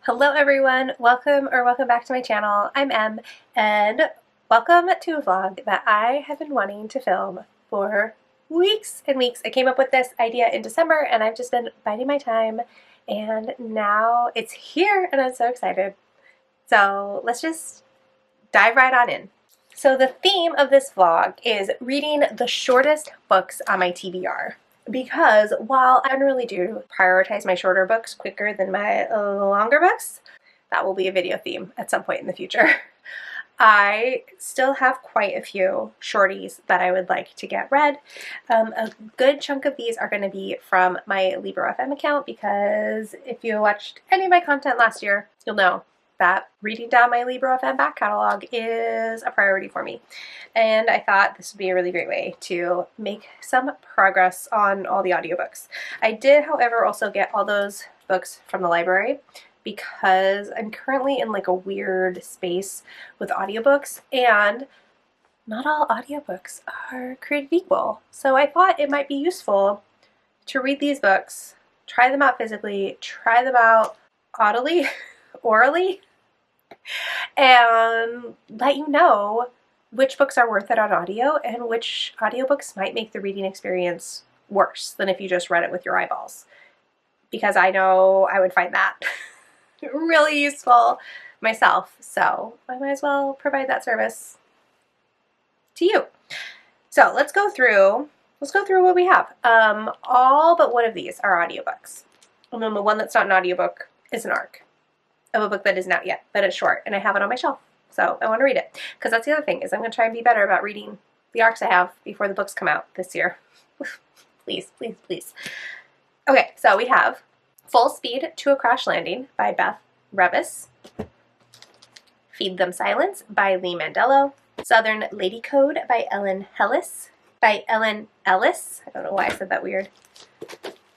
Hello everyone, welcome back to my channel. I'm Em, and welcome to a vlog that I have been wanting to film for weeks and weeks. I came up with this idea in December and I've just been biding my time, and now it's here and I'm so excited. So let's just dive right on in. So the theme of this vlog is reading the shortest books on my TBR. Because while I generally do prioritize my shorter books quicker than my longer books, that will be a video theme at some point in the future, I still have quite a few shorties that I would like to get read. A good chunk of these are going to be from my Libro.fm account, because if you watched any of my content last year, you'll know that reading down my Libro.fm back catalog is a priority for me. And I thought this would be a really great way to make some progress on all the audiobooks. I did, however, also get all those books from the library because I'm currently in like a weird space with audiobooks, and not all audiobooks are created equal. So I thought it might be useful to read these books, try them out physically, try them out orally, and let you know which books are worth it on audio and which audiobooks might make the reading experience worse than if you just read it with your eyeballs. Because I know I would find that really useful myself, so I might as well provide that service to you. So let's go through what we have. All but one of these are audiobooks. And then the one that's not an audiobook is an ARC of a book that isn't out yet, but it's short, and I have it on my shelf. So I want to read it, because that's the other thing, is I'm going to try and be better about reading the ARCs I have before the books come out this year. Please, please, please. Okay, so we have Full Speed to a Crash Landing by Beth Revis, Feed Them Silence by Lee Mandello, Southern Lady Code by Ellen Ellis. I don't know why I said that weird.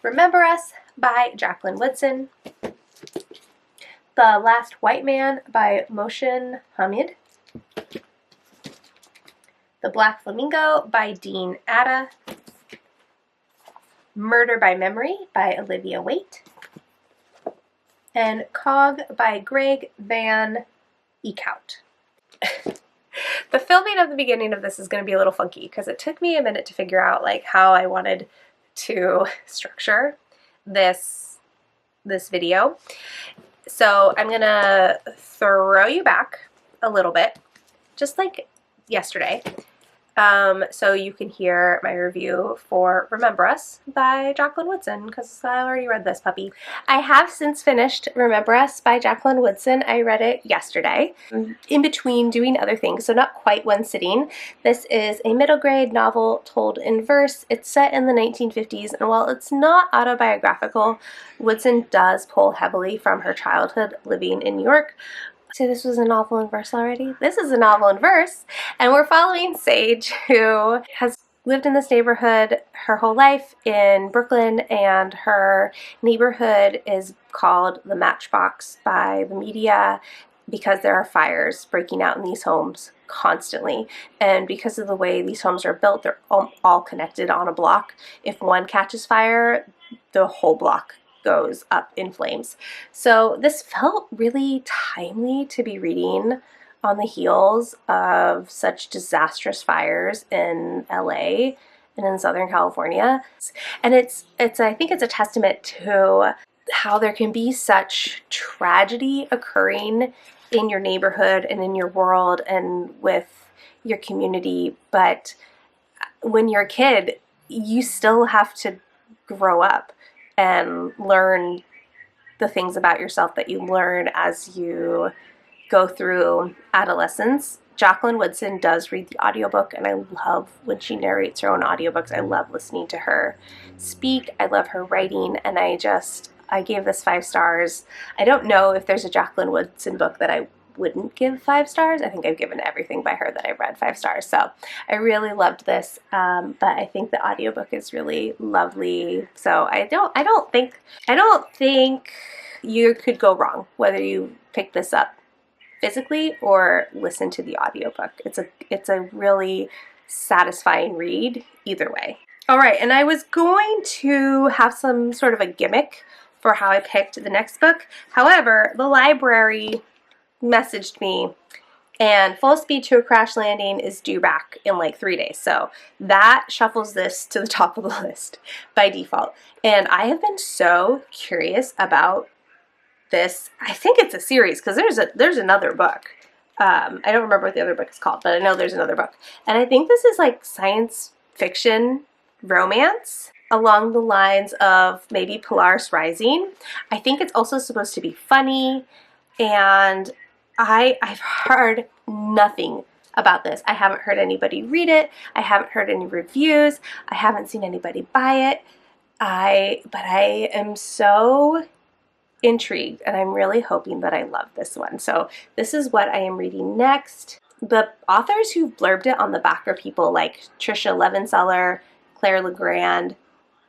Remember Us by Jacqueline Woodson, The Last White Man by Mohsin Hamid, The Black Flamingo by Dean Atta, Murder by Memory by Olivia Waite, and Cog by Greg Van Eekhout. The filming of the beginning of this is going to be a little funky because it took me a minute to figure out like how I wanted to structure this video. So I'm going to throw you back a little bit, just like yesterday, so you can hear my review for Remember Us by Jacqueline Woodson, because I already read this puppy. I have since finished Remember Us by Jacqueline Woodson. I read it yesterday in between doing other things, so not quite one sitting. This is a middle grade novel told in verse. It's set in the 1950s, and while it's not autobiographical, Woodson does pull heavily from her childhood living in New York. So this was a novel in verse already? This is a novel in verse, and we're following Sage, who has lived in this neighborhood her whole life in Brooklyn, and her neighborhood is called the Matchbox by the media because there are fires breaking out in these homes constantly. And because of the way these homes are built, they're all connected on a block. If one catches fire, the whole block goes up in flames. So this felt really timely to be reading on the heels of such disastrous fires in LA and in Southern California. And I think it's a testament to how there can be such tragedy occurring in your neighborhood and in your world and with your community, but when you're a kid, you still have to grow up and learn the things about yourself that you learn as you go through adolescence. Jacqueline Woodson does read the audiobook, and I love when she narrates her own audiobooks. I love listening to her speak. I love her writing, and I gave this 5 stars. I don't know if there's a Jacqueline Woodson book that I wouldn't give 5 stars. I think I've given everything by her that I read 5 stars. So I really loved this, but I think the audiobook is really lovely. So I don't think you could go wrong whether you pick this up physically or listen to the audiobook. It's a really satisfying read either way. All right, and I was going to have some sort of a gimmick for how I picked the next book. However, the library messaged me, and Full Speed to a Crash Landing is due back in like 3 days. So that shuffles this to the top of the list by default. And I have been so curious about this. I think it's a series because there's another book. I don't remember what the other book is called, but I know there's another book. And I think this is like science fiction romance along the lines of maybe Polaris Rising. I think it's also supposed to be funny, and I've heard nothing about this. I haven't heard anybody read it. I haven't heard any reviews. I haven't seen anybody buy it. But I am so intrigued, and I'm really hoping that I love this one. So this is what I am reading next. The authors who blurbed it on the back are people like Trisha Levenseller, Claire Legrand,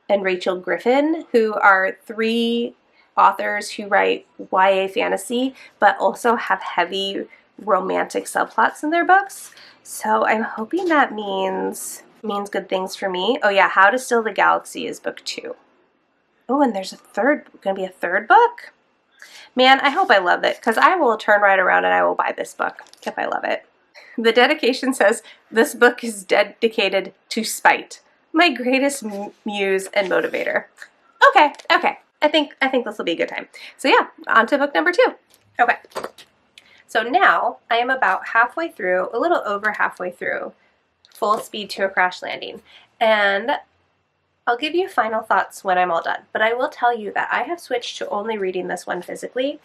and Rachel Griffin, who are 3 authors who write YA fantasy, but also have heavy romantic subplots in their books. So I'm hoping that means good things for me. Oh yeah, How to Steal the Galaxy is book 2. Oh, and there's gonna be a third book? Man, I hope I love it, because I will turn right around and I will buy this book if I love it. The dedication says, this book is dedicated to spite, my greatest muse and motivator. Okay. I think this will be a good time. So yeah, on to book number 2. Okay. So now I am about halfway through, a little over halfway through, Full Speed to a Crash Landing. And I'll give you final thoughts when I'm all done. But I will tell you that I have switched to only reading this one physically.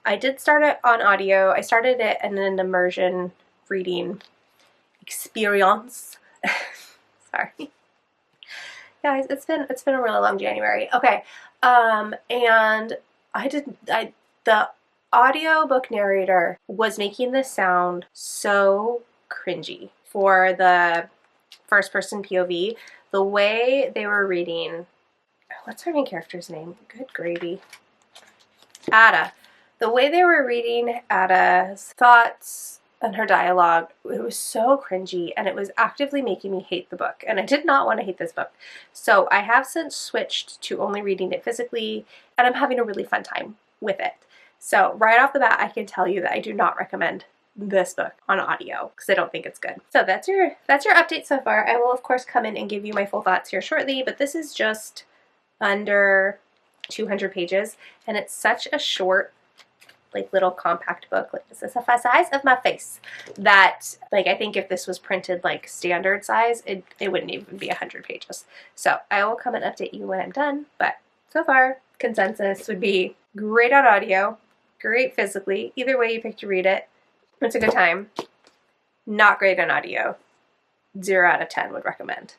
I did start it on audio. I started it in an immersion reading experience. Sorry. Guys, it's been a really long January. Okay. And the audiobook narrator was making this sound so cringy for the first person POV. The way they were reading, what's her main character's name? Good gravy. Ada. The way they were reading Ada's thoughts and her dialogue, it was so cringy, and it was actively making me hate the book. And I did not want to hate this book. So I have since switched to only reading it physically, and I'm having a really fun time with it. So right off the bat, I can tell you that I do not recommend this book on audio because I don't think it's good. So that's your update so far. I will of course come in and give you my full thoughts here shortly, but this is just under 200 pages, and it's such a short, like, little compact book. Like, this is the size of my face, that, like, I think if this was printed like standard size, it wouldn't even be 100 pages. So I will come and update you when I'm done, but so far consensus would be great on audio, great physically. Either way you pick to read it, it's a good time. Not great on audio. 0 out of 10 would recommend.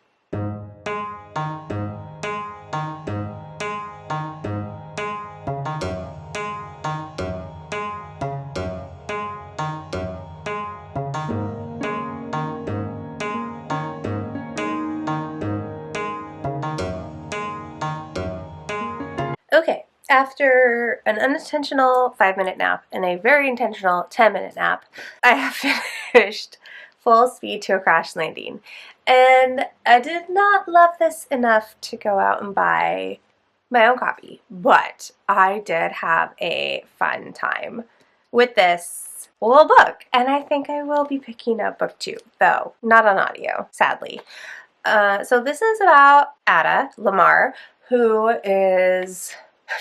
Okay, after an unintentional 5-minute nap and a very intentional 10-minute nap, I have finished Full Speed to a Crash Landing. And I did not love this enough to go out and buy my own copy, but I did have a fun time with this little book. And I think I will be picking up book 2, though not on audio, sadly. So this is about Ada Lamar, who is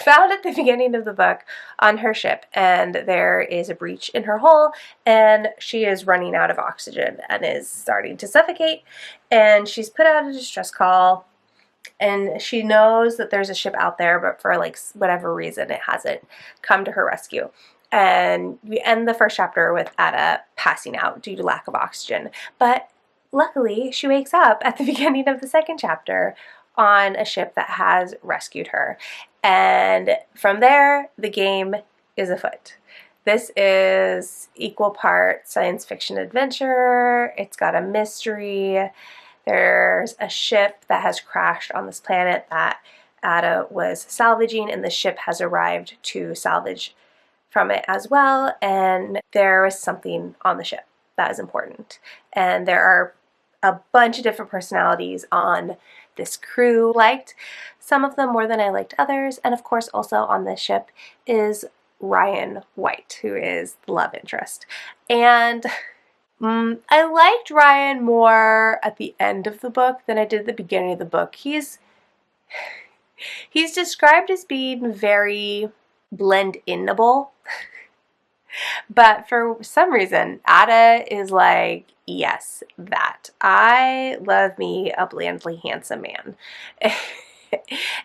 found at the beginning of the book on her ship, and there is a breach in her hull, and she is running out of oxygen and is starting to suffocate, and she's put out a distress call, and she knows that there's a ship out there, but for like whatever reason it hasn't come to her rescue. And we end the first chapter with Ada passing out due to lack of oxygen, but luckily she wakes up at the beginning of the second chapter on a ship that has rescued her. And from there, the game is afoot. This is equal part science fiction adventure. It's got a mystery. There's a ship that has crashed on this planet that Ada was salvaging, and the ship has arrived to salvage from it as well. And there is something on the ship that is important. And there are a bunch of different personalities on this crew liked. Some of them more than I liked others. And of course, also on this ship is Ryan White, who is the love interest. And I liked Ryan more at the end of the book than I did at the beginning of the book. He's described as being very blend-inable, but for some reason, Ada is like, yes, that. I love me a blandly handsome man.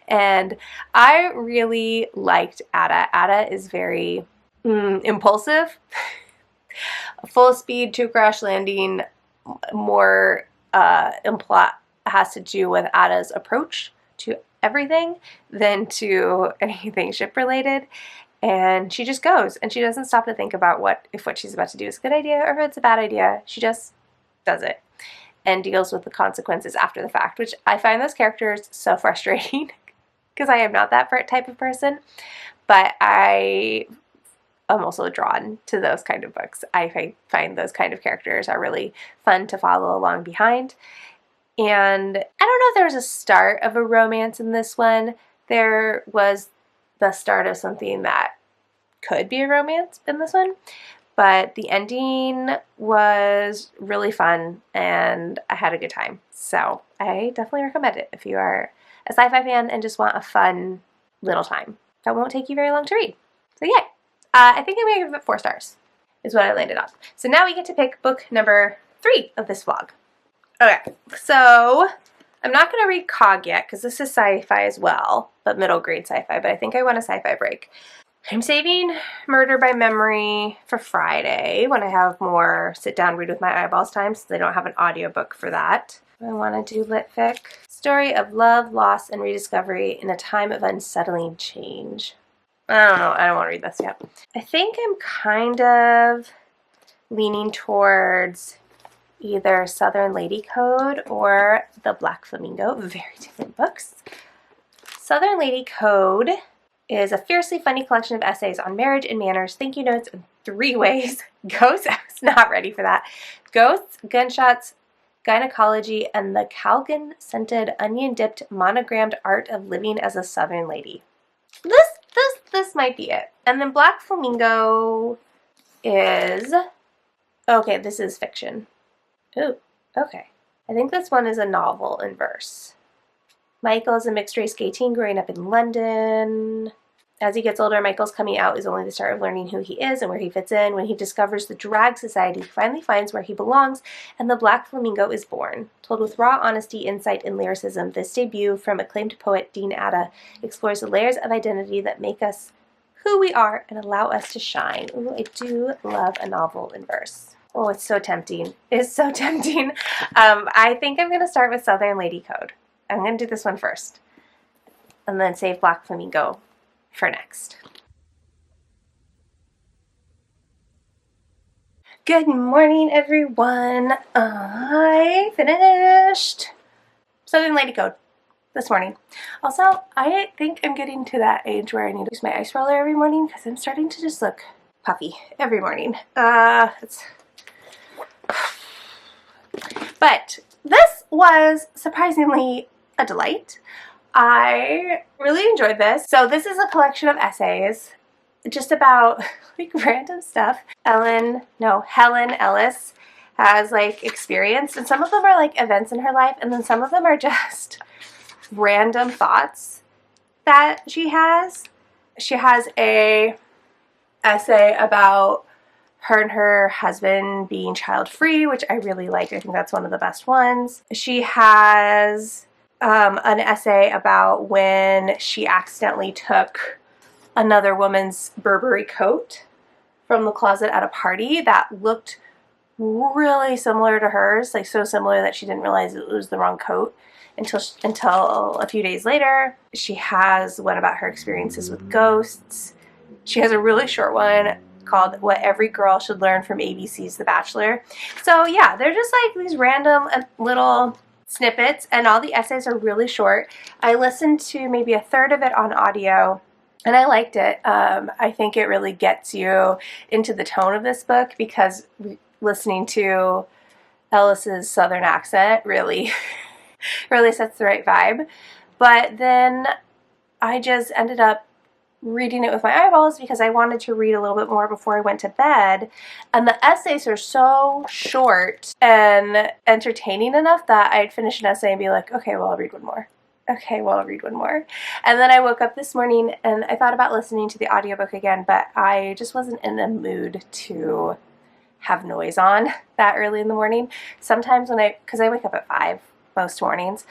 And I really liked Ada. Ada is very impulsive. Full speed to crash landing more has to do with Ada's approach to everything than to anything ship related. And she just goes, and she doesn't stop to think about if what she's about to do is a good idea or if it's a bad idea. She just does it and deals with the consequences after the fact, which I find those characters so frustrating because I am not that type of person. But I'm also drawn to those kind of books. I find those kind of characters are really fun to follow along behind. And I don't know if there was a start of a romance in this one. There was the start of something that could be a romance in this one. But the ending was really fun and I had a good time. So I definitely recommend it if you are a sci-fi fan and just want a fun little time. That won't take you very long to read. So yay! I think I'm going to give it 4 stars is what I landed on. So now we get to pick book number 3 of this vlog. Okay, so I'm not going to read Cog yet because this is sci-fi as well, but middle grade sci-fi, but I think I want a sci-fi break. I'm saving Murder by Memory for Friday when I have more sit-down read with my eyeballs time since I don't have an audiobook for that. I want to do lit fic. Story of love, loss, and rediscovery in a time of unsettling change. I don't know. I don't want to read this yet. I think I'm kind of leaning towards either Southern Lady Code or The Black Flamingo. Very different books. Southern Lady Code is a fiercely funny collection of essays on marriage and manners, thank you notes in 3 ways. Ghosts, I was not ready for that. Ghosts, gunshots, gynecology, and the Calgon-scented, onion-dipped, monogrammed art of living as a Southern lady. This might be it. And then Black Flamingo is... Okay, this is fiction. Ooh, okay. I think this one is a novel in verse. Michael is a mixed-race gay teen growing up in London. As he gets older, Michael's coming out is only the start of learning who he is and where he fits in. When he discovers the drag society, he finally finds where he belongs, and the Black Flamingo is born. Told with raw honesty, insight, and lyricism, this debut from acclaimed poet Dean Ada explores the layers of identity that make us who we are and allow us to shine. Ooh, I do love a novel in verse. Oh, it's so tempting. It's so tempting. I think I'm going to start with Southern Lady Code. I'm going to do this one first, and then save Black Flamingo for next. Good morning, everyone. I finished Southern Lady Code this morning. Also, I think I'm getting to that age where I need to use my ice roller every morning because I'm starting to just look puffy every morning. But this was surprisingly a delight. I really enjoyed this. So this is a collection of essays just about like random stuff Helen Ellis has like experienced, and some of them are like events in her life, and then some of them are just random thoughts that she has. She has a essay about her and her husband being child-free, which I really like. I think that's one of the best ones. She has an essay about when she accidentally took another woman's Burberry coat from the closet at a party that looked really similar to hers, like so similar that she didn't realize it was the wrong coat until a few days later. She has one about her experiences with ghosts. She has a really short one called What Every Girl Should Learn from ABC's The Bachelor. So yeah, they're just like these random little snippets, and all the essays are really short. I listened to maybe a third of it on audio, and I liked it. I think it really gets you into the tone of this book because listening to Ellis's southern accent really really sets the right vibe. But then I just ended up reading it with my eyeballs because I wanted to read a little bit more before I went to bed. And the essays are so short and entertaining enough that I'd finish an essay and be like, okay, well, I'll read one more. Okay, well, I'll read one more. And then I woke up this morning and I thought about listening to the audiobook again, but I just wasn't in the mood to have noise on that early in the morning. Sometimes because I wake up at 5 most mornings,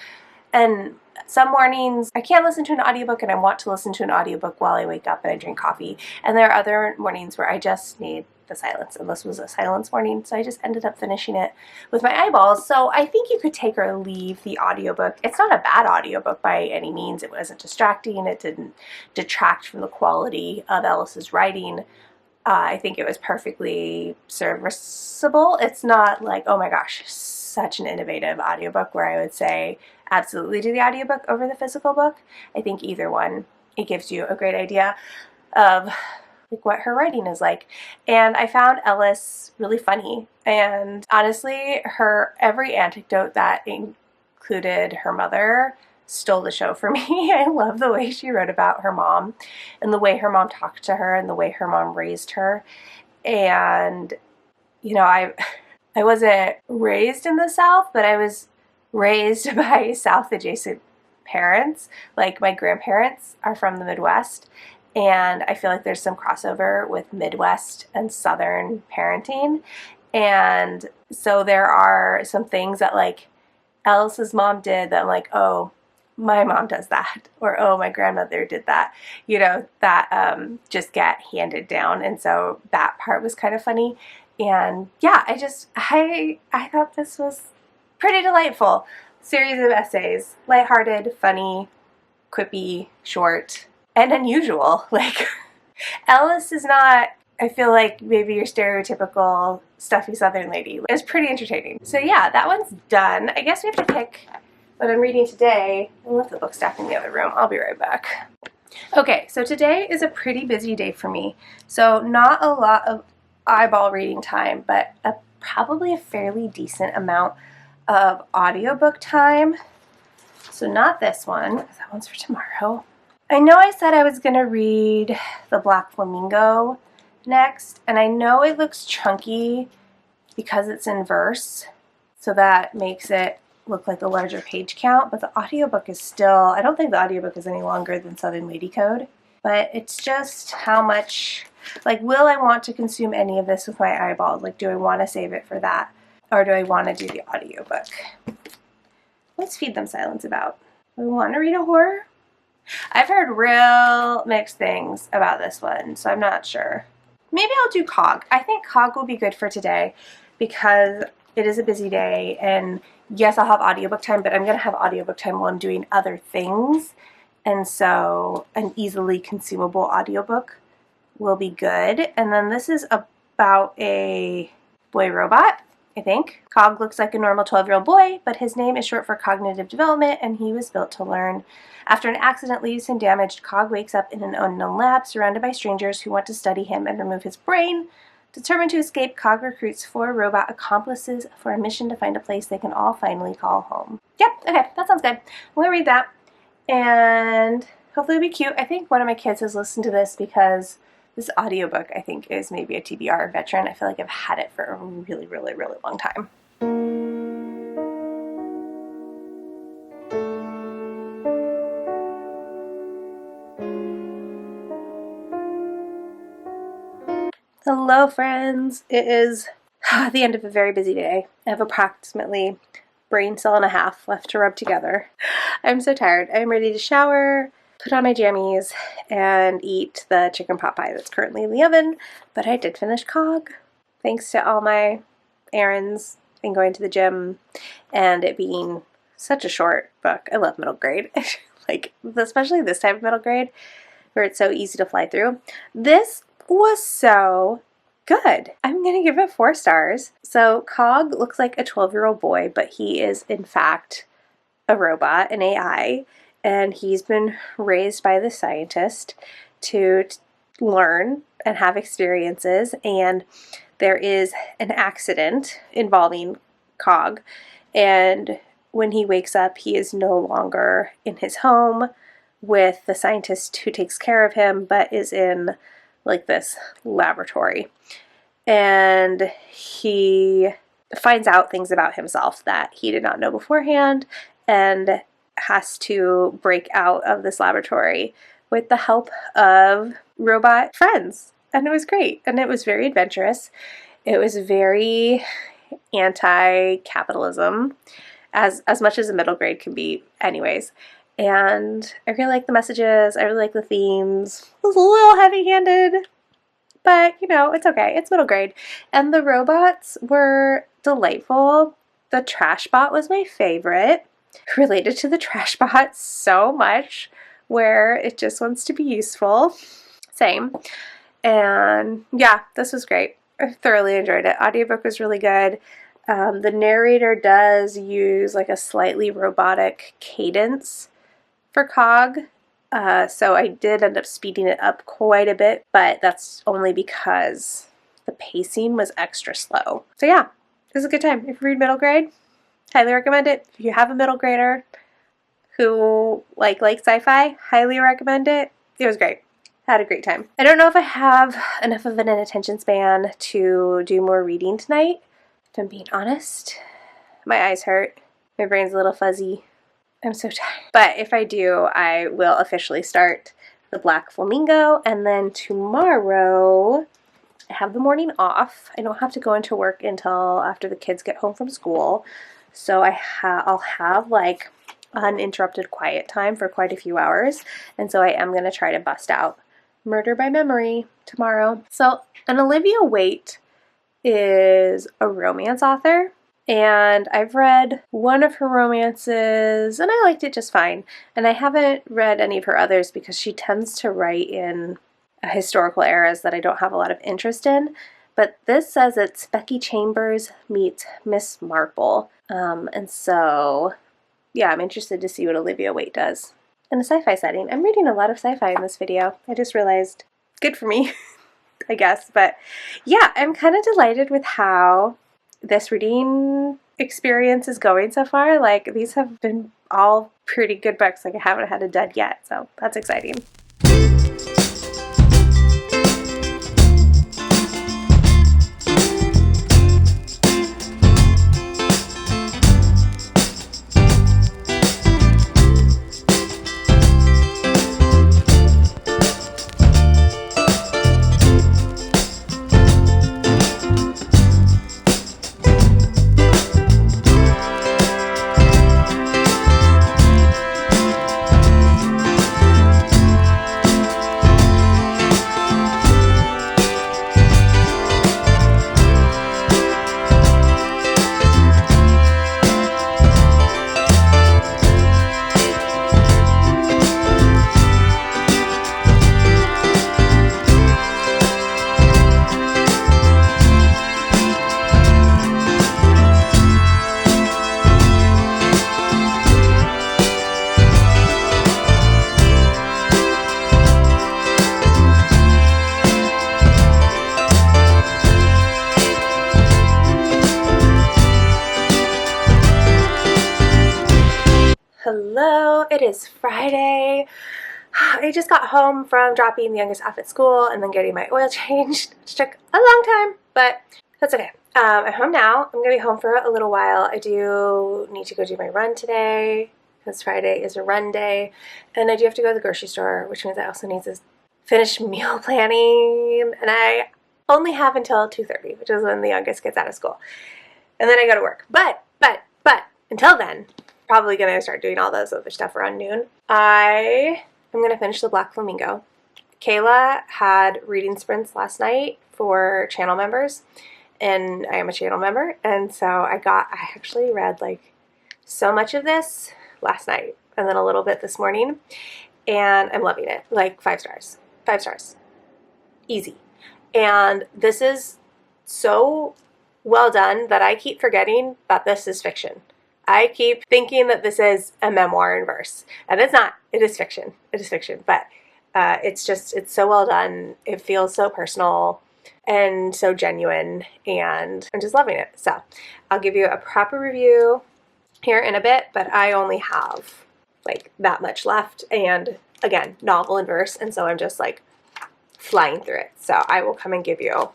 and some mornings I can't listen to an audiobook and I want to listen to an audiobook while I wake up and I drink coffee. And there are other mornings where I just need the silence, and this was a silence morning, so I just ended up finishing it with my eyeballs. So I think you could take or leave the audiobook. It's not a bad audiobook by any means. It wasn't distracting. It didn't detract from the quality of Ellis's writing. I think it was perfectly serviceable. It's not like, oh my gosh, such an innovative audiobook where I would say absolutely do the audiobook over the physical book. I think either one, it gives you a great idea of like what her writing is like. And I found Ellis really funny, and honestly her every anecdote that included her mother stole the show for me. I love the way she wrote about her mom and the way her mom talked to her and the way her mom raised her. And you know, I wasn't raised in the South, but I was raised by South adjacent parents. Like my grandparents are from the Midwest, and I feel like there's some crossover with Midwest and Southern parenting. And so there are some things that like Alice's mom did that I'm like, oh, my mom does that, or oh, my grandmother did that, you know, that just get handed down. And so that part was kind of funny. And yeah, I thought this was pretty delightful series of essays, lighthearted, funny, quippy, short, and unusual. Like Alice is not, I feel like, maybe your stereotypical stuffy Southern lady. It's pretty entertaining. So yeah, that one's done. I guess we have to pick what I'm reading today. I left the book stacked in the other room. I'll be right back. Okay, so today is a pretty busy day for me. So not a lot of eyeball reading time, but probably a fairly decent amount of audiobook time. So not this one, because that one's for tomorrow. I know I said I was going to read The Black Flamingo next, and I know it looks chunky because it's in verse, so that makes it look like a larger page count, but the audiobook is still, I don't think the audiobook is any longer than Southern Lady Code, but it's just how much, like, will I want to consume any of this with my eyeballs? Like, do I want to save it for that, or do I want to do the audiobook? What's Feed Them Silence about? Do we want to read a horror? I've heard real mixed things about this one, so I'm not sure. Maybe I'll do Cog. I think Cog will be good for today because it is a busy day, and yes, I'll have audiobook time, but I'm going to have audiobook time while I'm doing other things, and so an easily consumable audiobook will be good. And then this is about a boy robot, I think. Cog looks like a normal 12-year-old boy, but his name is short for cognitive development, and he was built to learn. After an accident leaves him damaged, Cog wakes up in an unknown lab surrounded by strangers who want to study him and remove his brain. Determined to escape, Cog recruits 4 robot accomplices for a mission to find a place they can all finally call home. Yep, okay, that sounds good. I'm going to read that, and hopefully it'll be cute. I think one of my kids has listened to this because this audiobook, I think, is maybe a TBR veteran. I feel like I've had it for a really, really, really long time. Hello, friends. It is the end of a very busy day. I have approximately brain cell and a half left to rub together. I'm so tired. I'm ready to shower, put on my jammies, and eat the chicken pot pie that's currently in the oven. But I did finish Cog, thanks to all my errands and going to the gym and it being such a short book. I love middle grade. Like, especially this type of middle grade where it's so easy to fly through. This was so good. I'm going to give it 4 stars. So Cog looks like a 12-year-old boy, but he is in fact a robot, an AI, and he's been raised by the scientist to learn and have experiences, and there is an accident involving Cog, and when he wakes up, he is no longer in his home with the scientist who takes care of him, but is in like this laboratory. And he finds out things about himself that he did not know beforehand and has to break out of this laboratory with the help of robot friends. And it was great. And it was very adventurous. It was very anti-capitalism, as much as a middle grade can be anyways. And I really like the messages. I really like the themes. It was a little heavy-handed, but you know, it's okay. It's middle grade. And the robots were delightful. The trash bot was my favorite. Related to the trash bot so much, where it just wants to be useful. Same. And yeah, this was great. I thoroughly enjoyed it. Audiobook was really good. The narrator does use like a slightly robotic cadence for Cog. So I did end up speeding it up quite a bit, but that's only because the pacing was extra slow. So yeah, it was a good time. If you read middle grade, highly recommend it. If you have a middle grader who like sci-fi, highly recommend it. It was great. Had a great time. I don't know if I have enough of an attention span to do more reading tonight. If I'm being honest, my eyes hurt. My brain's a little fuzzy. I'm so tired. But if I do, I will officially start The Black Flamingo, and then tomorrow I have the morning off. I don't have to go into work until after the kids get home from school, so I'll have like uninterrupted quiet time for quite a few hours, and so I am going to try to bust out Murder by Memory tomorrow. So, and Olivia Waite is a romance author, and I've read one of her romances and I liked it just fine. And I haven't read any of her others because she tends to write in historical eras that I don't have a lot of interest in. But this says it's Becky Chambers meets Miss Marple. And so, yeah, I'm interested to see what Olivia Waite does in a sci-fi setting. I'm reading a lot of sci-fi in this video. I just realized. Good for me, I guess. But yeah, I'm kind of delighted with how this reading experience is going so far. Like, these have been all pretty good books. Like, I haven't had a dud yet, so that's exciting. Hello, it is Friday. I just got home from dropping the youngest off at school and then getting my oil changed, which took a long time, but that's okay. I'm home now. I'm going to be home for a little while. I do need to go do my run today because Friday is a run day, and I do have to go to the grocery store, which means I also need to finish meal planning, and I only have until 2:30, which is when the youngest gets out of school, and then I go to work. But until then, probably going to start doing all those other stuff around noon. I am going to finish The Black Flamingo. Kayla had reading sprints last night for channel members, and I am a channel member, and so I actually read like so much of this last night and then a little bit this morning, and I'm loving it. Like 5 stars. 5 stars. Easy. And this is so well done that I keep forgetting that this is fiction. I keep thinking that this is a memoir in verse, and it's not. It is fiction. It is fiction, but it's so well done. It feels so personal and so genuine, and I'm just loving it. So I'll give you a proper review here in a bit, but I only have like that much left, and again, novel and verse, and so I'm just like flying through it. So I will come and give you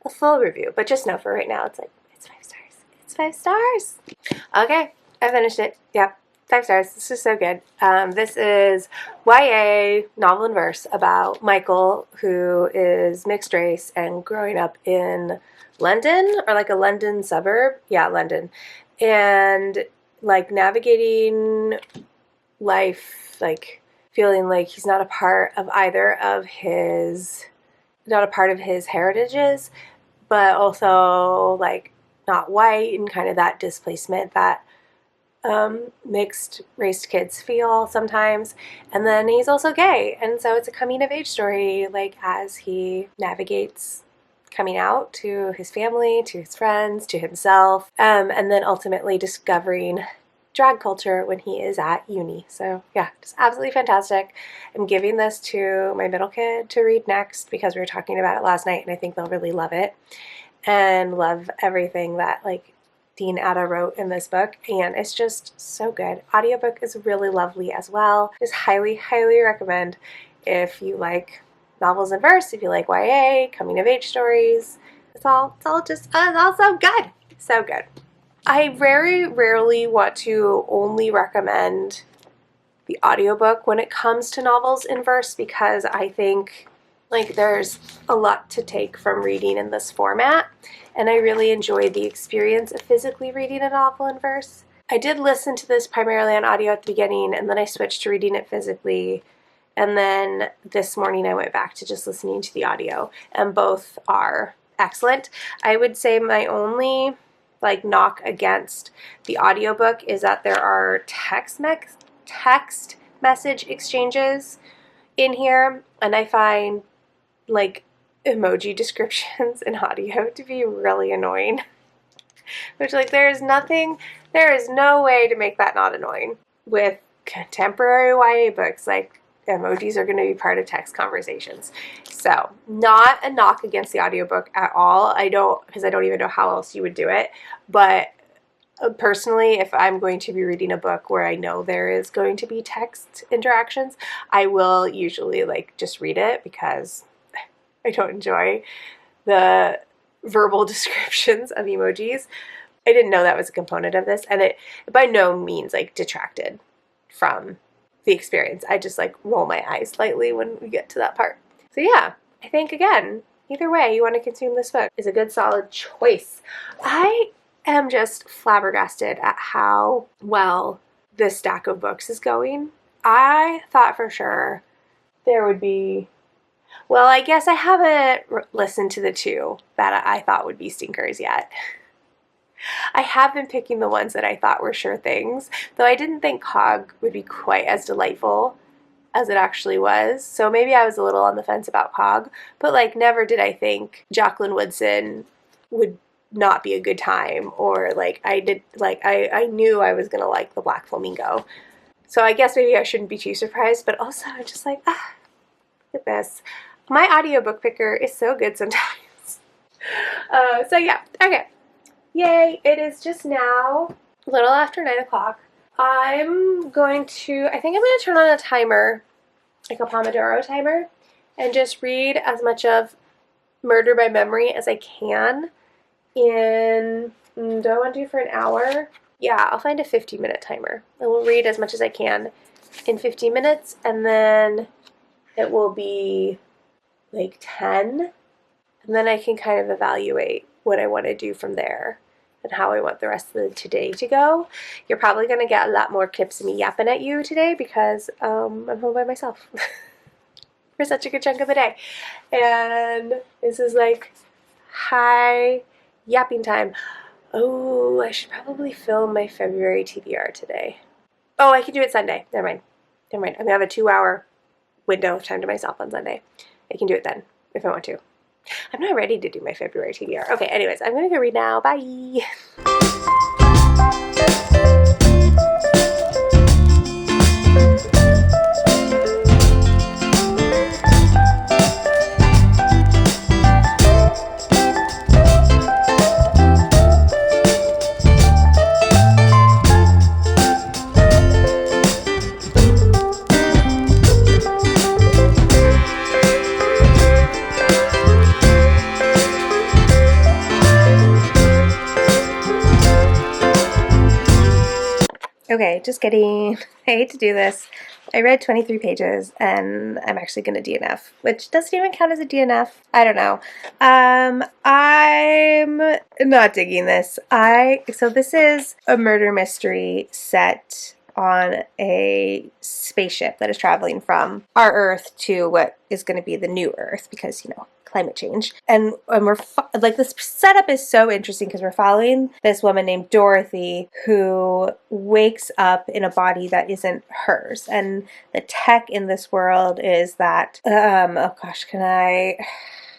a full review, but just know for right now it's 5 stars. It's 5 stars. Okay, I finished it. Yep, 5 stars. This is so good. This is YA novel and verse about Michael, who is mixed race and growing up in London, or like a London suburb. Yeah, London. And like navigating life, like feeling like he's not a part of either of his, not a part of his heritages, but also like not white, and kind of that displacement that mixed race kids feel sometimes. And then he's also gay, and so it's a coming of age story, like as he navigates coming out to his family, to his friends, to himself, and then ultimately discovering drag culture when he is at uni. So yeah, just absolutely fantastic. I'm giving this to my middle kid to read next because we were talking about it last night, and I think they'll really love it and love everything that like Dean Atta wrote in this book, and it's just so good. Audiobook is really lovely as well. Just highly, highly recommend if you like novels and verse, if you like YA, coming of age stories. It's all so good. So good. I very rarely want to only recommend the audiobook when it comes to novels in verse, because I think like there's a lot to take from reading in this format, and I really enjoy the experience of physically reading a novel in verse. I did listen to this primarily on audio at the beginning, and then I switched to reading it physically, and then this morning I went back to just listening to the audio, and both are excellent. I would say my only like knock against the audiobook is that there are text message exchanges in here, and I find like emoji descriptions in audio to be really annoying. Which like there is no way to make that not annoying. With contemporary YA books, like emojis are going to be part of text conversations. So not a knock against the audiobook at all. Because I don't even know how else you would do it. But personally, if I'm going to be reading a book where I know there is going to be text interactions, I will usually like just read it, because I don't enjoy the verbal descriptions of emojis. I didn't know that was a component of this, and it by no means like detracted from the experience. I just like roll my eyes slightly when we get to that part. So yeah, I think again, either way you want to consume this book is a good solid choice. I am just flabbergasted at how well this stack of books is going. I thought for sure there would be, well, I guess I haven't listened to the two that I thought would be stinkers yet. I have been picking the ones that I thought were sure things, though I didn't think Cog would be quite as delightful as it actually was. So maybe I was a little on the fence about Cog, but like never did I think Jacqueline Woodson would not be a good time, or like I knew I was gonna like The Black Flamingo. So I guess maybe I shouldn't be too surprised, but also I'm just like, look at this. My audiobook picker is so good sometimes. So yeah, okay. Yay, it is just now a little after 9 o'clock. I think I'm going to turn on a timer, like a Pomodoro timer, and just read as much of Murder by Memory as I can do I want to do for an hour? Yeah, I'll find a 15-minute timer. I will read as much as I can in 15 minutes, and then it will be like 10, and then I can kind of evaluate what I want to do from there and how I want the rest of the today to go. You're probably going to get a lot more clips of me yapping at you today because I'm home by myself for such a good chunk of the day. And this is like high yapping time. Oh, I should probably film my February TBR today. Oh, I can do it Sunday. Never mind. I'm going to have a 2-hour window of time to myself on Sunday. I can do it then if I want to. I'm not ready to do my February TBR. Okay, anyways, I'm going to go read now. Bye! Okay, just kidding. I hate to do this. I read 23 pages and I'm actually going to DNF, which doesn't even count as a DNF. I don't know. I'm not digging this. So this is a murder mystery set on a spaceship that is traveling from our Earth to what is going to be the new Earth because, climate change. And we're this setup is so interesting because we're following this woman named Dorothy who wakes up in a body that isn't hers. And the tech in this world is that, I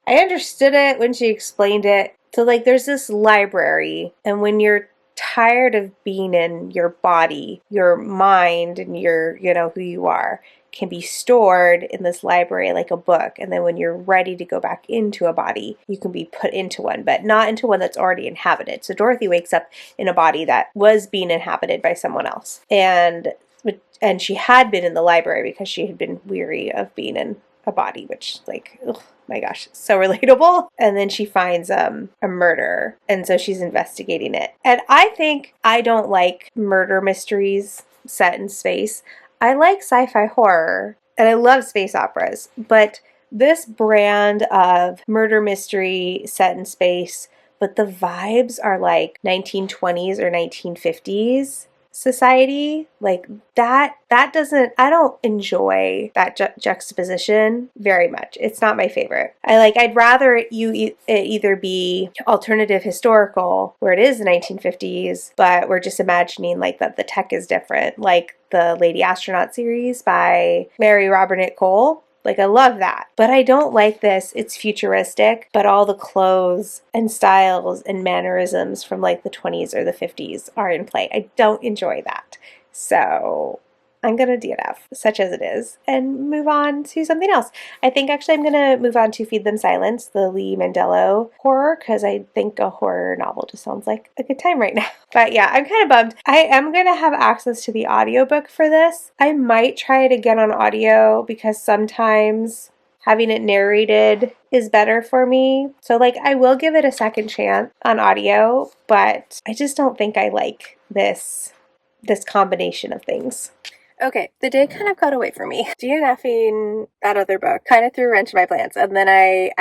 understood it when she explained it. So there's this library, and when you're tired of being in your body, your mind and your, who you are can be stored in this library like a book. And then when you're ready to go back into a body, you can be put into one, but not into one that's already inhabited. So Dorothy wakes up in a body that was being inhabited by someone else. And she had been in the library because she had been weary of being in a body, which oh my gosh, so relatable. And then she finds a murder, and so she's investigating it. And I don't like murder mysteries set in space. I like sci-fi horror, and I love space operas, but this brand of murder mystery set in space, but the vibes are like 1920s or 1950s society, that doesn't, I don't enjoy that juxtaposition very much. It's not my favorite. I'd rather it either be alternative historical, where it is the 1950s, but we're just imagining that the tech is different, like the Lady Astronaut series by Mary Robinette Kowal. I love that. But I don't like this. It's futuristic, but all the clothes and styles and mannerisms from the 20s or the 50s are in play. I don't enjoy that. So I'm going to DNF, such as it is, and move on to something else. I think actually I'm going to move on to Feed Them Silence, the Lee Mandello horror, because I think a horror novel just sounds like a good time right now. But yeah, I'm kind of bummed. I am going to have access to the audiobook for this. I might try it again on audio because sometimes having it narrated is better for me. So I will give it a second chance on audio, but I just don't think I like this combination of things. Okay, the day kind of got away from me. DNFing that other book kind of threw a wrench in my plans. And then I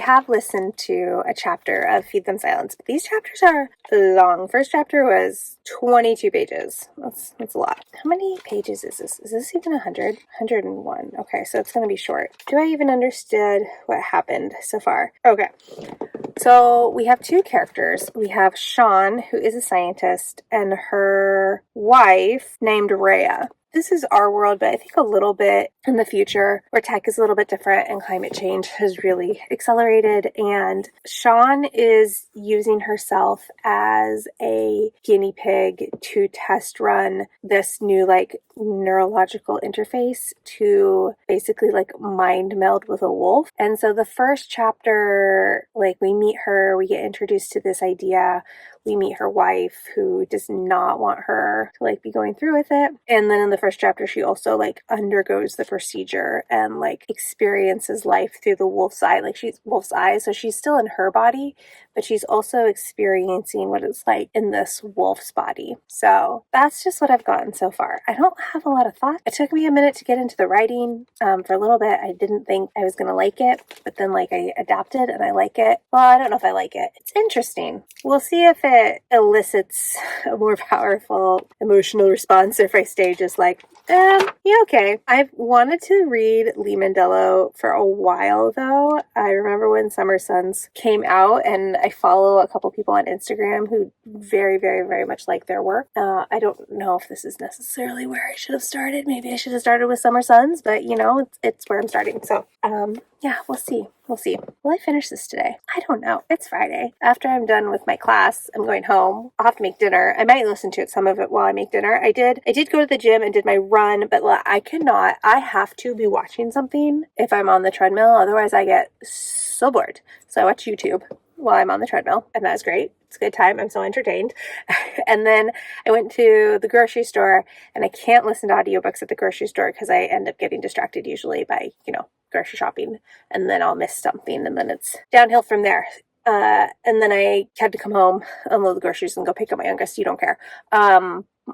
have listened to a chapter of Feed Them Silence, but these chapters are long. First chapter was 22 pages. That's a lot. How many pages is this? Is this even 100? 101. Okay, so it's going to be short. Do I even understood what happened so far? Okay. So we have two characters. We have Sean, who is a scientist, and her wife named Rhea. This is our world, but I think a little bit in the future where tech is a little bit different and climate change has really accelerated. And Sean is using herself as a guinea pig to test run this new neurological interface to basically mind meld with a wolf. And so the first chapter, we meet her, we get introduced to this idea. We meet her wife, who does not want her to be going through with it. And then in the first chapter, she also undergoes the procedure and experiences life through the wolf's eye. She's wolf's eyes, so she's still in her body, but she's also experiencing what it's like in this wolf's body. So that's just what I've gotten so far. I don't have a lot of thought. It took me a minute to get into the writing. For a little bit, I didn't think I was going to like it, but then I adapted and I like it. Well, I don't know if I like it. It's interesting. We'll see if it elicits a more powerful emotional response, or if I stay just yeah, okay. I've wanted to read Lee Mandello for a while, though. I remember when Summer Sons came out, and I follow a couple people on Instagram who very, very, very much like their work. I don't know if this is necessarily where I should have started. Maybe I should have started with Summer Sons, but it's where I'm starting. So, yeah, we'll see. Will I finish this today? I don't know. It's Friday. After I'm done with my class, I'm going home. I'll have to make dinner. I might listen to some of it while I make dinner. I did go to the gym and did my run, but I cannot. I have to be watching something if I'm on the treadmill. Otherwise, I get so bored. So I watch YouTube while I'm on the treadmill, and that's great. It's a good time. I'm so entertained. And then I went to the grocery store, and I can't listen to audiobooks at the grocery store because I end up getting distracted usually by, grocery shopping, and then I'll miss something, and then it's downhill from there. And then I had to come home, unload the groceries, and go pick up my youngest. You don't care.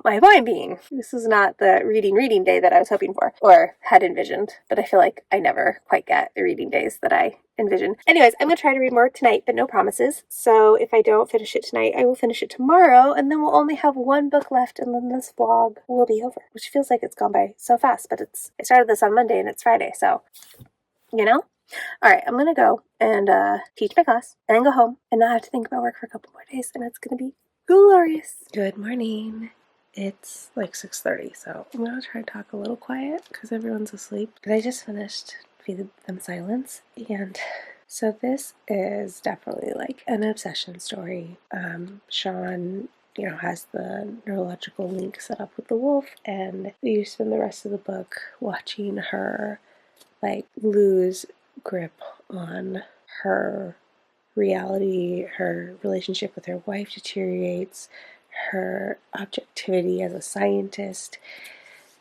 my point being, this is not the reading day that I was hoping for or had envisioned, but I feel like I never quite get the reading days that I envision. Anyways, I'm going to try to read more tonight, but no promises. So if I don't finish it tonight, I will finish it tomorrow, and then we'll only have one book left, and then this vlog will be over, which feels like it's gone by so fast, but I started this on Monday and it's Friday, so, you know? Alright, I'm going to go and teach my class, and then go home, and not have to think about work for a couple more days, and it's going to be glorious. Good morning. It's like 6:30, so I'm going to try to talk a little quiet because everyone's asleep. But I just finished Feed Them Silence, and so this is definitely like an obsession story. Sean, has the neurological link set up with the wolf, and you spend the rest of the book watching her like lose grip on her reality. Her relationship with her wife deteriorates. Her objectivity as a scientist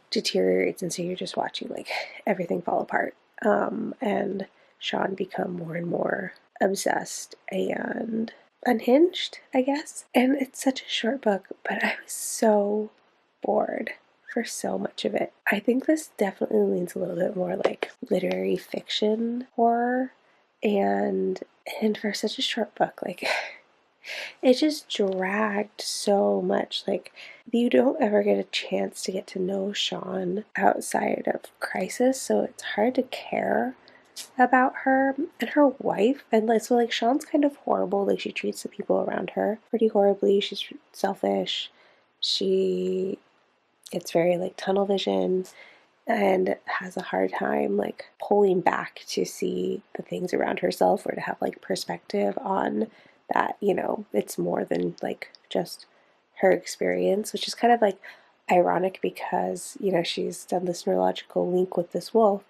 deteriorates, and so you're just watching like everything fall apart. And Sean become more and more obsessed and unhinged, I guess. And it's such a short book, but I was so bored for so much of it. I think this definitely leans a little bit more like literary fiction horror, and for such a short book, like it just dragged so much. Like, you don't ever get a chance to get to know Sean outside of Crisis, so it's hard to care about her and her wife. And so like Sean's kind of horrible. Like, she treats the people around her pretty horribly. She's selfish. She gets very like tunnel vision and has a hard time like pulling back to see the things around herself, or to have like perspective on that, it's more than like just her experience, which is kind of like ironic because, she's done this neurological link with this wolf,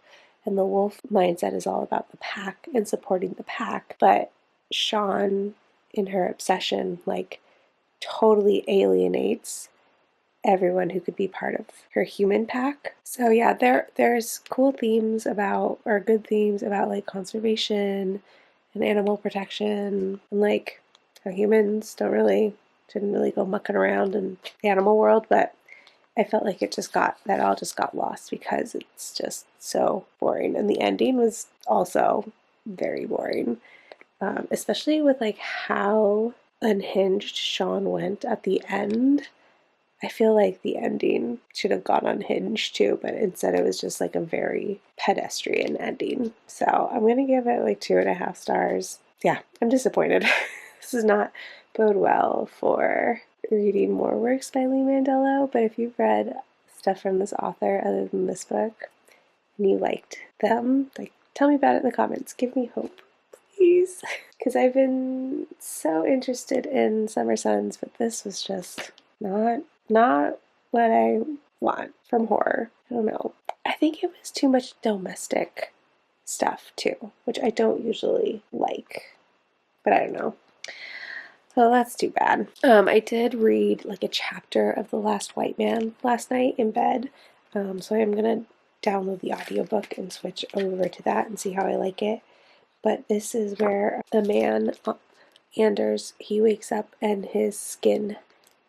and the wolf mindset is all about the pack and supporting the pack. But Sean, in her obsession, like totally alienates everyone who could be part of her human pack. So yeah, there's cool themes about, or good themes about like conservation and animal protection, and like how humans shouldn't really go mucking around in the animal world. But I felt like that all just got lost because it's just so boring, and the ending was also very boring, especially with like how unhinged Sean went at the end. I feel like the ending should have gone unhinged too, but instead it was just like a very pedestrian ending. So I'm going to give it like 2.5 stars. Yeah, I'm disappointed. This does not bode well for reading more works by Lee Mandello, but if you've read stuff from this author other than this book and you liked them, like, tell me about it in the comments. Give me hope, please. Because I've been so interested in Summer Suns, but this was just not what I want from horror. I don't know. I think it was too much domestic stuff too, which I don't usually like, but I don't know. So that's too bad. I did read like a chapter of The Last White Man last night in bed, so I'm gonna download the audiobook and switch over to that and see how I like it. But this is where the man, Anders, he wakes up and his skin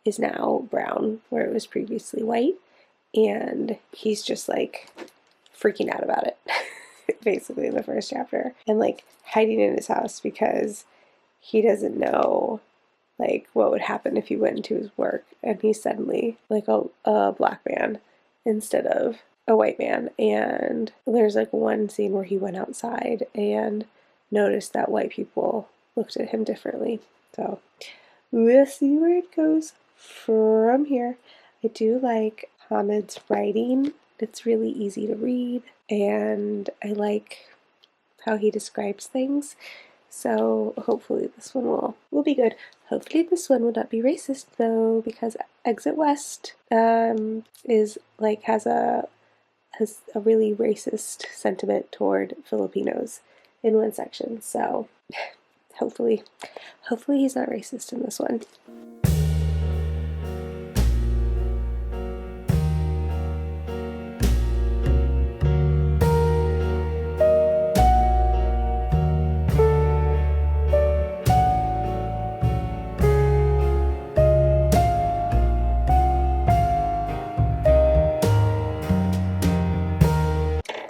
is now brown where it was previously white, and he's just like freaking out about it basically in the first chapter, and like hiding in his house because he doesn't know like what would happen if he went into his work and he's suddenly like a black man instead of a white man. And there's like one scene where he went outside and noticed that white people looked at him differently. So we'll see where it goes from here. I do like Hamid's writing. It's really easy to read, and I like how he describes things. So hopefully this one will be good. Hopefully this one will not be racist though, because Exit West is like has a really racist sentiment toward Filipinos in one section. So hopefully he's not racist in this one.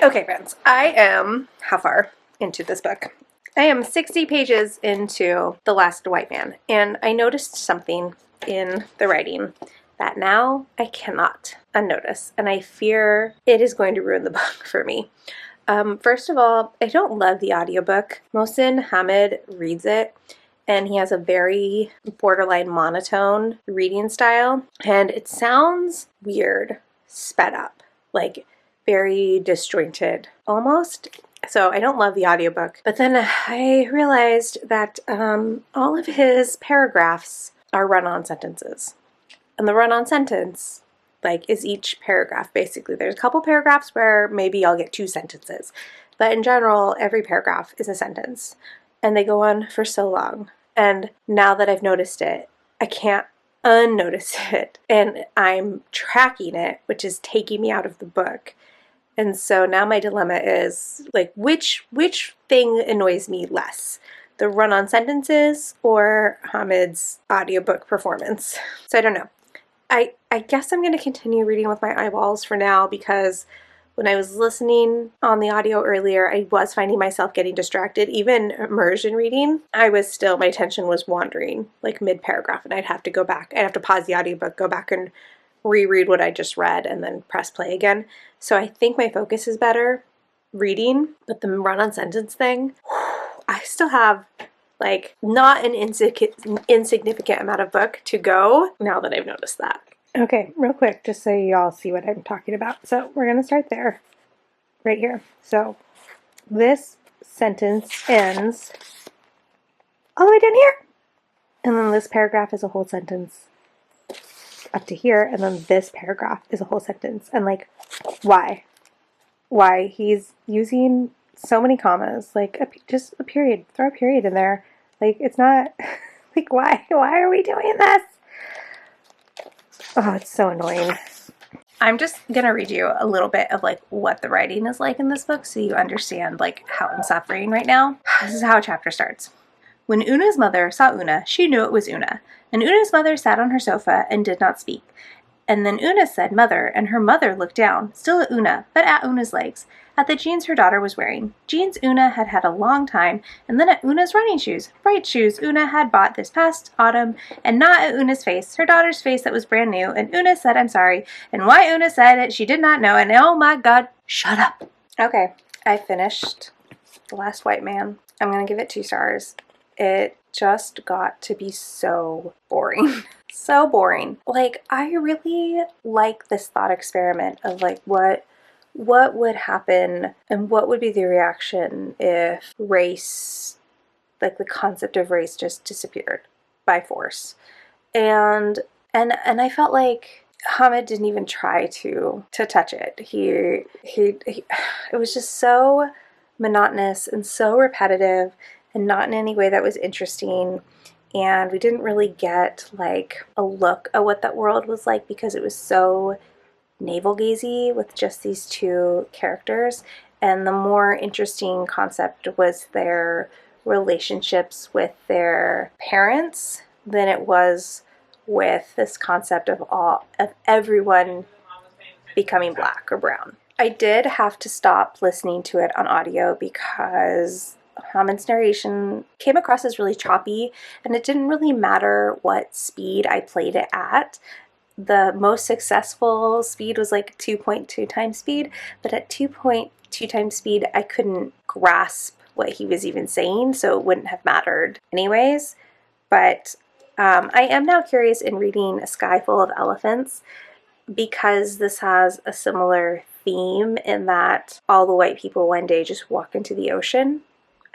Okay, friends, I am, how far into this book? I am 60 pages into The Last White Man, and I noticed something in the writing that now I cannot unnotice, and I fear it is going to ruin the book for me. First of all, I don't love the audiobook. Mohsin Hamid reads it, and he has a very borderline monotone reading style, and it sounds weird, sped up, like very disjointed almost. So I don't love the audiobook. But then I realized that all of his paragraphs are run-on sentences. And the run-on sentence, like, is each paragraph, basically. There's a couple paragraphs where maybe I'll get 2 sentences. But in general, every paragraph is a sentence. And they go on for so long. And now that I've noticed it, I can't unnotice it. And I'm tracking it, which is taking me out of the book. And so now my dilemma is, like, which thing annoys me less? The run-on sentences or Hamid's audiobook performance? So I don't know. I guess I'm going to continue reading with my eyeballs for now, because when I was listening on the audio earlier, I was finding myself getting distracted. Even immersion reading, my attention was wandering, like mid-paragraph, and I'd have to go back. I'd have to pause the audiobook, go back and reread what I just read, and then press play again. So I think my focus is better reading, but the run-on sentence thing, I still have, like, not an insignificant amount of book to go now that I've noticed that. Okay, real quick, just so y'all see what I'm talking about. So we're going to start there, right here. So this sentence ends all the way down here. And then this paragraph is a whole sentence up to here. And then this paragraph is a whole sentence. And, like, why? Why? He's using so many commas. Like, just a period. Throw a period in there. Like, it's not, like, why? Why are we doing this? Oh, it's so annoying. I'm just going to read you a little bit of, like, what the writing is like in this book so you understand, like, how I'm suffering right now. This is how a chapter starts. When Una's mother saw Una, she knew it was Una. And Una's mother sat on her sofa and did not speak. And then Una said, "Mother," and her mother looked down, still at Una, but at Una's legs, at the jeans her daughter was wearing. Jeans Una had had a long time, and then at Una's running shoes, bright shoes Una had bought this past autumn, and not at Una's face, her daughter's face that was brand new, and Una said, "I'm sorry," and why Una said it she did not know, and oh my god, shut up. Okay, I finished The Last White Man. I'm gonna give it 2 stars. It just got to be so boring. So boring. Like, I really like this thought experiment of, like, what would happen and what would be the reaction if race, like, the concept of race just disappeared by force. And I felt like Hamid didn't even try to touch it. He it was just so monotonous and so repetitive and not in any way that was interesting. And we didn't really get, like, a look at what that world was like because it was so navel-gazy with just these 2 characters. And the more interesting concept was their relationships with their parents than it was with this concept of everyone becoming black or brown. I did have to stop listening to it on audio because Hamid's narration came across as really choppy, and it didn't really matter what speed I played it at. The most successful speed was like 2.2 times speed, but at 2.2 times speed, I couldn't grasp what he was even saying, so it wouldn't have mattered anyways. But I am now curious in reading A Sky Full of Elephants, because this has a similar theme in that all the white people one day just walk into the ocean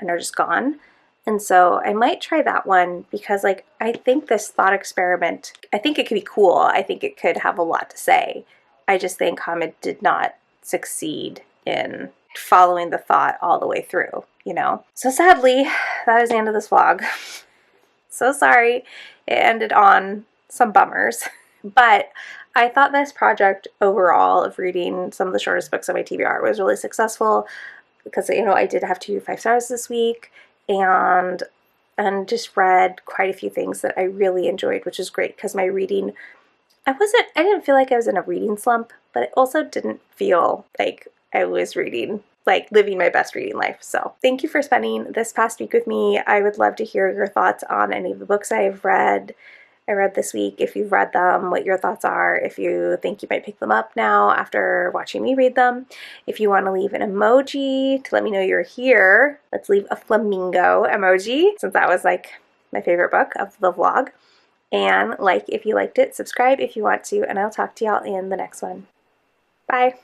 and are just gone. And so I might try that one because, like, I think this thought experiment, I think it could be cool. I think it could have a lot to say. I just think Hamid did not succeed in following the thought all the way through, you know? So sadly, that is the end of this vlog. So sorry it ended on some bummers. But I thought this project overall of reading some of the shortest books on my TBR was really successful because, you know, I did have 2 5-stars this week and just read quite a few things that I really enjoyed, which is great because my reading, I didn't feel like I was in a reading slump, but it also didn't feel like I was reading, like living my best reading life. So thank you for spending this past week with me. I would love to hear your thoughts on any of the books I've read. I read this week, if you've read them, what your thoughts are, if you think you might pick them up now after watching me read them. If you want to leave an emoji to let me know you're here, let's leave a flamingo emoji, since that was like my favorite book of the vlog. And like if you liked it, subscribe if you want to, and I'll talk to y'all in the next one. Bye!